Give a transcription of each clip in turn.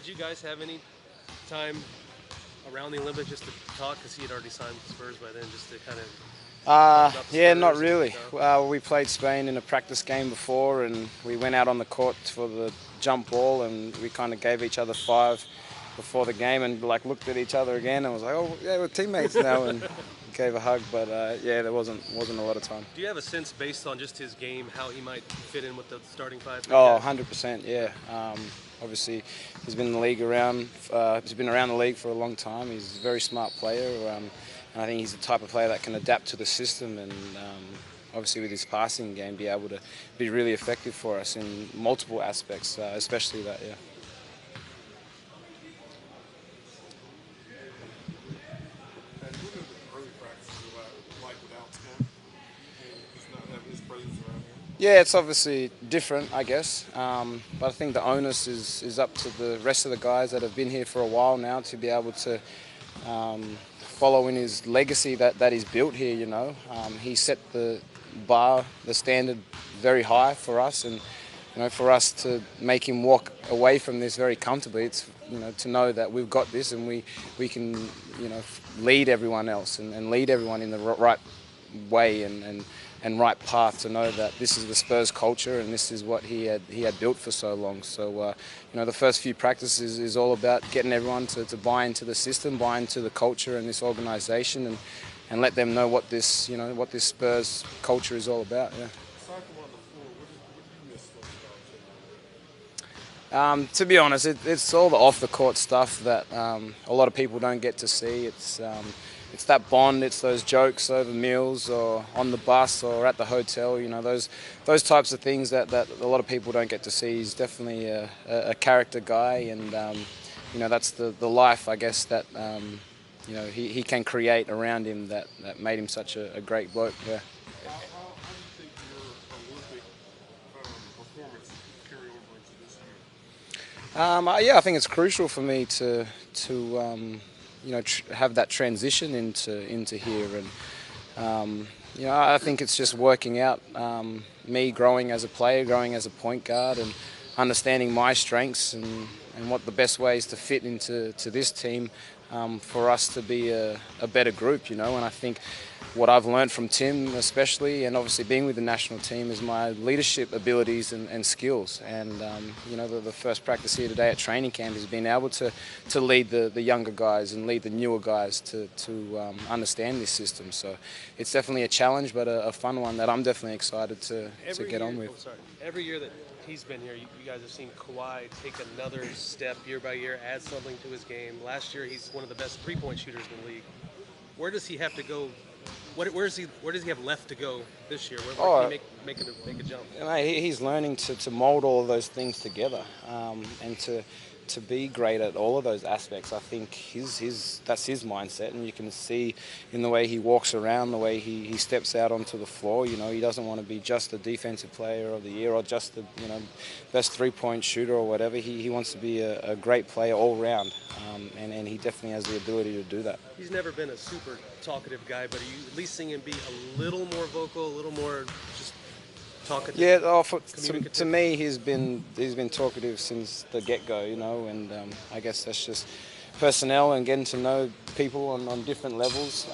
Did you guys have any time around the Olympics just to talk? Because he had already signed with Spurs by then, just to kind of talk about the Yeah, Spurs not and, really. We played Spain in a practice game before, and we went out on the court for the jump ball, and we kind of gave each other five before the game, and like looked at each other again, and was like, "Oh, yeah, we're teammates now," and gave a hug. But yeah, there wasn't a lot of time. Do you have a sense, based on just his game, how he might fit in with the starting five? Oh, 100%, yeah. Obviously, he's been in the league he's been around the league for a long time. He's a very smart player, and I think he's the type of player that can adapt to the system and obviously with his passing game be able to be really effective for us in multiple aspects, especially that, yeah. And what are the early practices like without Tim? And he's not having his presence around here. Yeah, it's obviously different, I guess. But I think the onus is up to the rest of the guys that have been here for a while now to be able to follow in his legacy that he's built here, you know. He set the bar, the standard very high for us, and you know, for us to make him walk away from this very comfortably, it's, you know, to know that we've got this and we can, you know, lead everyone else and lead everyone in the right way and right path, to know that this is the Spurs culture and this is what he had built for so long. So you know, the first few practices is all about getting everyone to buy into the system, buy into the culture and this organisation, and let them know what this, you know, what this Spurs culture is all about. Yeah. Aside from on the floor, what do you miss most about him? To be honest, it's all the off the court stuff that a lot of people don't get to see. It's that bond, it's those jokes over meals or on the bus or at the hotel, you know, those types of things that a lot of people don't get to see. He's definitely a character guy, and you know, that's the life, I guess, that you know, he can create around him that made him such a great bloke. Yeah. How do you think your Olympic performance carry over into this year? Yeah, I think it's crucial for me to you know, have that transition into here, and you know, I think it's just working out, me growing as a player, growing as a point guard, and understanding my strengths and what the best way is to fit into this team, for us to be a better group, you know. And I think what I've learned from Tim especially, and obviously being with the national team, is my leadership abilities and skills. And you know, the first practice here today at training camp is being able to lead the younger guys and lead the newer guys to understand this system. So it's definitely a challenge, but a fun one that I'm definitely excited to get on with. Oh, sorry. Every year that he's been here, you guys have seen Kawhi take another step year by year, add something to his game. Last year, he's one of the best three-point shooters in the league. Where does he have to go? Where does he have left to go this year? Where can he make a jump? You know, he's learning to mold all of those things together, and to be great at all of those aspects. I think that's his mindset, and you can see in the way he walks around, the way he steps out onto the floor. You know, he doesn't want to be just a defensive player of the year or just the, you know, best three-point shooter or whatever. He wants to be a great player all round, and he definitely has the ability to do that. He's never been a super talkative guy, but are you at least seeing him be a little more vocal, a little more just talkative? Yeah, to me, he's been talkative since the get-go, you know, and I guess that's just personnel and getting to know people on different levels.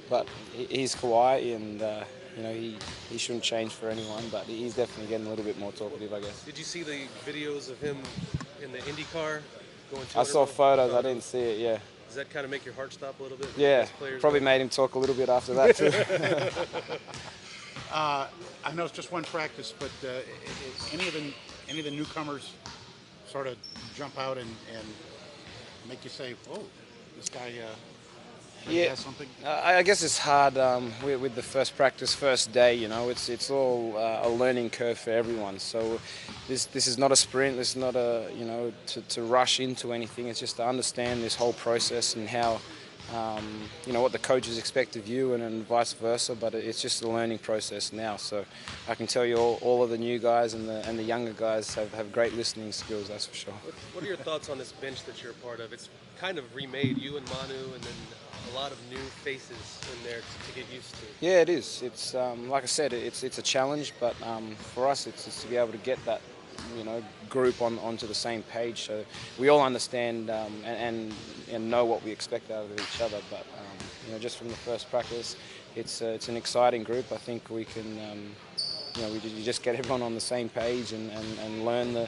But he's Kawhi, and you know, he shouldn't change for anyone, but he's definitely getting a little bit more talkative, I guess. Did you see the videos of him in the Indy car going? I saw photos. I didn't see it. Yeah. Does that kind of make your heart stop a little bit? Yeah, probably made him talk a little bit after that too. I know it's just one practice, but any of the newcomers sort of jump out and make you say, "Whoa, this guy has something"? I guess it's hard with the first practice, first day. You know, it's all a learning curve for everyone. So this is not a sprint. This is not a, you know, to rush into anything. It's just to understand this whole process and how, you know, what the coaches expect of you, and vice versa. But it's just a learning process now. So I can tell you, all of the new guys and the younger guys have great listening skills. That's for sure. What are your thoughts on this bench that you're a part of? It's kind of remade, you and Manu, and then a lot of new faces in there to get used to. Yeah, it is. It's like I said, it's a challenge, but for us, it's to be able to get that group onto the same page, so we all understand and know what we expect out of each other. But just from the first practice, it's an exciting group. I think we can, you just get everyone on the same page and learn the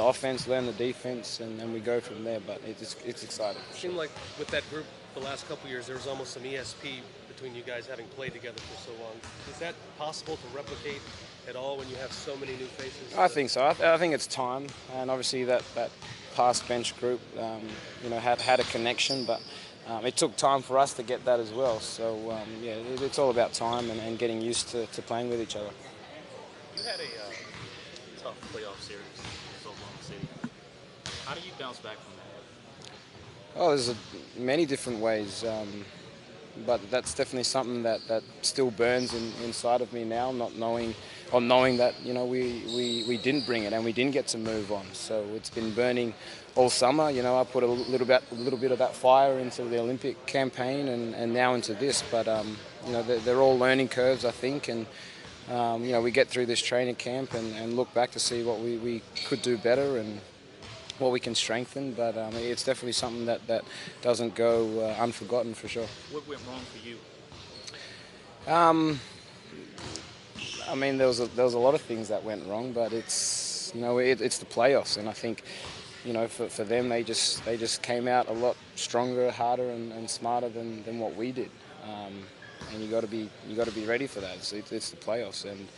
offense, learn the defense, and we go from there. But it's exciting. It seemed like with that group the last couple of years, there was almost some ESP between you guys having played together for so long. Is that possible to replicate at all when you have so many new faces? I think so. I think it's time, and obviously that past bench group, had a connection, but it took time for us to get that as well. So it's all about time and getting used to playing with each other. You had a tough playoff series in Oklahoma City. How do you bounce back from that? Oh, there's many different ways, but that's definitely something that still burns inside of me now, not knowing that we didn't bring it and we didn't get to move on. So it's been burning all summer. I put a little bit of that fire into the Olympic campaign and now into this. But they're all learning curves, I think, and we get through this training camp and look back to see what we could do better and what we can strengthen. But it's definitely something that doesn't go unforgotten for sure. What went wrong for you? There was a lot of things that went wrong, but it's it's the playoffs, and I think for them they just came out a lot stronger, harder, and smarter than what we did. And you got to be ready for that. It's the playoffs, and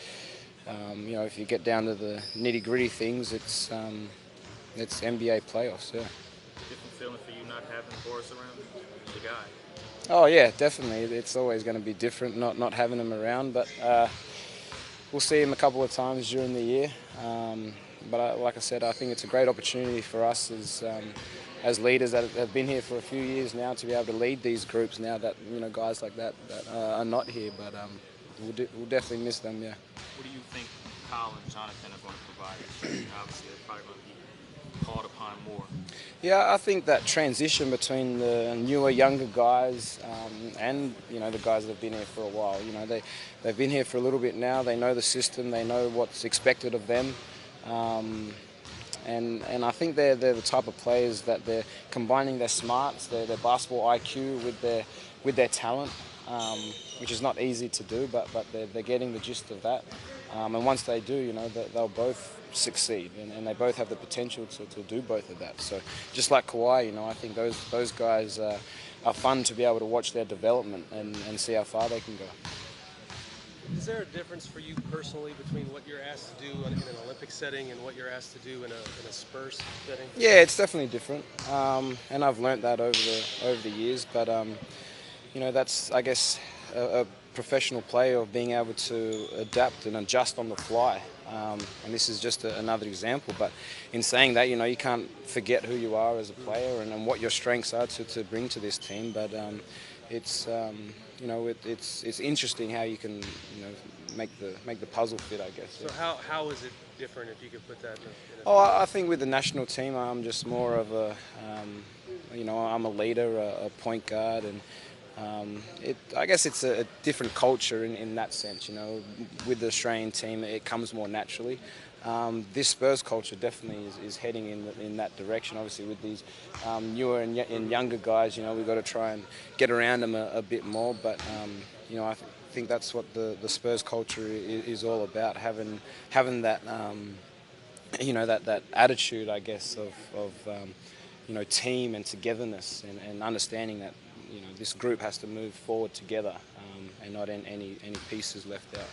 if you get down to the nitty-gritty things, it's NBA playoffs. Yeah. Different feeling for you not having Boris around, the guy. Oh yeah, definitely. It's always going to be different not having him around, but we'll see him a couple of times during the year. But like I said, I think it's a great opportunity for us as leaders that have been here for a few years now to be able to lead these groups now that guys like that are not here. But we'll definitely miss them. Yeah. What do you think Kyle and Jonathan are going to provide? Obviously, they're probably going to be called upon more. Yeah, I think that transition between the newer, younger guys and the guys that have been here for a while. They've been here for a little bit now. They know the system. They know what's expected of them. And I think they're the type of players that they're combining their smarts, their basketball IQ with their talent, which is not easy to do, but they're getting the gist of that. And once they do, they'll both succeed, and they both have the potential to do both of that. So just like Kawhi, I think those guys are fun to be able to watch their development and see how far they can go. Is there a difference for you personally between what you're asked to do in an Olympic setting and what you're asked to do in a Spurs setting? Yeah, it's definitely different, and I've learnt that over the years. But that's, I guess, a professional player of being able to adapt and adjust on the fly. And this is just another example. But in saying that, you can't forget who you are as a player and what your strengths are to bring to this team. But it's interesting how you can make the puzzle fit, I guess. So how is it different, if you could put that in a I think with the national team, I'm just more of a I'm a leader, a point guard, and I guess it's a different culture in that sense. With the Australian team, it comes more naturally. This Spurs culture definitely is heading in that direction. Obviously, with these newer and younger guys, we've got to try and get around them a bit more. But I think that's what the Spurs culture is all about, having that that attitude, I guess, of team and togetherness and understanding that this group has to move forward together and not any pieces left out.